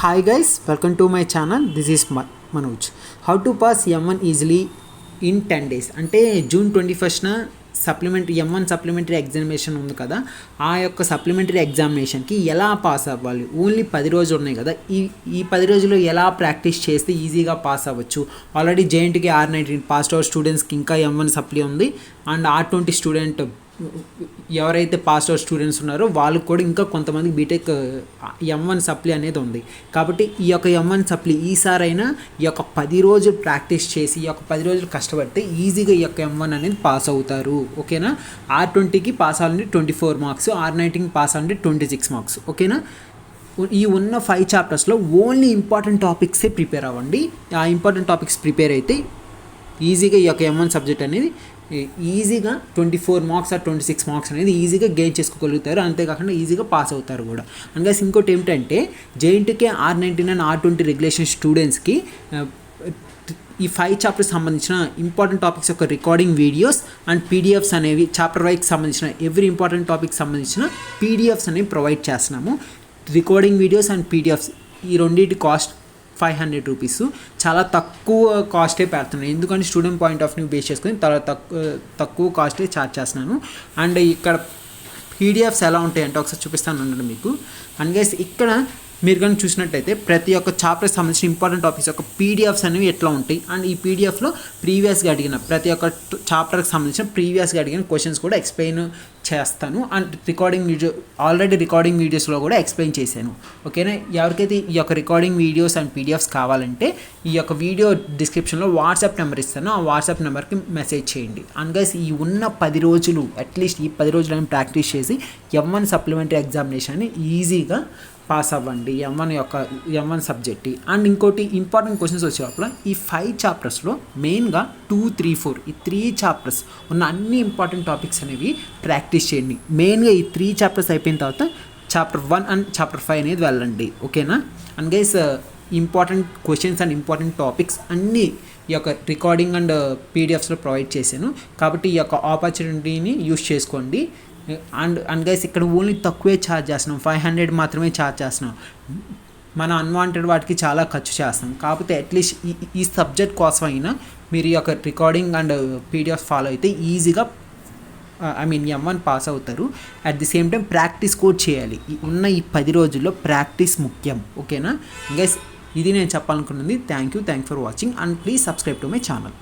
Hi guys, welcome to my channel. This is Manoj. How to pass M1 easily in 10 days. అంటే June 21న supplementary M1 supplementary examination ఉంది కదా, ఆ యొక్క supplementary ఎగ్జామినేషన్కి ఎలా pass అవ్వాలి. ఓన్లీ 10 రోజులు ఉన్నాయి కదా, ఈ 10 రోజుల్లో ఎలా ప్రాక్టీస్ చేస్తే ఈజీగా పాస్ అవ్వచ్చు. ఆల్రెడీ జేఎన్టీకి R19 పాస్ అవుట్ స్టూడెంట్స్కి ఇంకా M1 సప్లీ ఉంది. అండ్ R20 స్టూడెంట్ ఎవరైతే పాస్ అవుట్ స్టూడెంట్స్ ఉన్నారో వాళ్ళకి కూడా ఇంకా కొంతమంది బీటెక్ M1 సప్లీ అనేది ఉంది. కాబట్టి ఈ యొక్క M1 సప్లీ ఈసారైనా ఈ యొక్క 10 రోజులు ప్రాక్టీస్ చేసి ఈ యొక్క 10 రోజులు కష్టపడితే ఈజీగా ఈ యొక్క M1 అనేది పాస్ అవుతారు. ఓకేనా. R20కి పాస్ అవ్వాలంటే 24 మార్క్స్, R19కి పాస్ అవ్వాలంటే 26 మార్క్స్. ఓకేనా. ఈ ఉన్న 5 చాప్టర్స్లో ఓన్లీ ఇంపార్టెంట్ టాపిక్సే ప్రిపేర్ అవ్వండి. ఆ ఇంపార్టెంట్ టాపిక్స్ ప్రిపేర్ అయితే ఈజీగా ఈ యొక్క M1 సబ్జెక్ట్ అనేది ఈజీగా 24 మార్క్స్ ఆర్ 26 మార్క్స్ అనేది ఈజీగా గెయిన్ చేసుకోగలుగుతారు. అంతేకాకుండా ఈజీగా పాస్ అవుతారు కూడా. అండ్ గైస్ ఇంకోటి ఏమిటంటే JNTK R19 and R20 regulation స్టూడెంట్స్కి ఈ 5 చాప్టర్స్ సంబంధించిన ఇంపార్టెంట్ టాపిక్స్ యొక్క రికార్డింగ్ వీడియోస్ అండ్ పీడిఎఫ్స్ అనేవి చాప్టర్ వైజ్కి సంబంధించిన ఎవ్రీ ఇంపార్టెంట్ టాపిక్ సంబంధించిన పీడిఎఫ్స్ అనేవి ప్రొవైడ్ చేస్తున్నాము. రికార్డింగ్ వీడియోస్ అండ్ పీడిఎఫ్స్ ఈ రెండింటి కాస్ట్ 500 రూపీస్. చాలా తక్కువ కాస్టే పెడుతున్నాను, ఎందుకంటే student point of view base చేసుకొని చాలా తక్కువ కాస్టే ఛార్జ్ చేస్తున్నాను. అండ్ ఇక్కడ పీడిఎఫ్స్ ఎలా ఉంటాయంటే ఒకసారి చూపిస్తాను అన్నాడు మీకు. అండ్ గైస్ ఇక్కడ మీరు కానీ చూసినట్టయితే ప్రతి ఒక్క చాప్టర్కి సంబంధించిన ఇంపార్టెంట్ టాపిక్స్ యొక్క పీడిఎఫ్స్ అనేవి ఎట్లా ఉంటాయి. అండ్ ఈ పీడిఎఫ్లో ప్రీవియస్గా అడిగిన ప్రతి ఒక్క చాప్టర్కి సంబంధించిన ప్రీవియస్గా అడిగిన క్వశ్చన్స్ కూడా ఎక్స్ప్లెయిన్ చేస్తాను. అండ్ ఆల్రెడీ రికార్డింగ్ వీడియోస్లో కూడా ఎక్స్ప్లెయిన్ చేశాను. ఓకేనా. ఎవరికైతే ఈ యొక్క రికార్డింగ్ వీడియోస్ అండ్ పీడిఎఫ్స్ కావాలంటే ఈ యొక్క వీడియో డిస్క్రిప్షన్లో వాట్సాప్ నెంబర్ ఇస్తాను, ఆ వాట్సాప్ నెంబర్కి మెసేజ్ చేయండి. అండ్ గైస్ ఈ ఉన్న 10 రోజులు అట్లీస్ట్ ఈ 10 రోజులను ప్రాక్టీస్ చేసి M1 సప్లిమెంటరీ ఎగ్జామినేషన్ని ఈజీగా పాస్ అవ్వండి M1 సబ్జెక్ట్. అండ్ ఇంకోటి ఇంపార్టెంట్ క్వశ్చన్స్ వచ్చేటప్పుడు ఈ 5 చాప్టర్స్లో మెయిన్గా 2, 3, 4 ఈ 3 చాప్టర్స్ ఉన్న అన్ని ఇంపార్టెంట్ టాపిక్స్ అనేవి ప్రాక్టీస్ చేయండి. మెయిన్గా ఈ 3 చాప్టర్స్ అయిపోయిన తర్వాత చాప్టర్ 1 అండ్ చాప్టర్ 5 అనేది వెళ్ళండి. ఓకేనా. And guys important questions and important topics అన్నీ ఈ యొక్క రికార్డింగ్ అండ్ పీడిఎఫ్స్లో ప్రొవైడ్ చేశాను. కాబట్టి ఈ యొక్క ఆపర్చునిటీని యూస్ చేసుకోండి. అండ్ గైస్ ఇక్కడ ఓన్లీ తక్కువే ఛార్జ్ చేస్తున్నాం, 500 మాత్రమే ఛార్జ్ చేస్తున్నాం. మన అన్వాంటెడ్ వాటికి చాలా ఖర్చు చేస్తాం. కాకపోతే అట్లీస్ట్ ఈ సబ్జెక్ట్ కోసం అయినా మీరు ఈ యొక్క రికార్డింగ్ అండ్ పీడిఎఫ్ ఫాలో అయితే ఈజీగా M1 పాస్ అవుతారు. At the same time practice కూడా చేయాలి. ఉన్న ఈ 10 రోజుల్లో ప్రాక్టీస్ ముఖ్యం. ఓకేనా గైస్, ఇది నేను చెప్పాలనుకున్నది. Thank you for watching and please subscribe to my channel.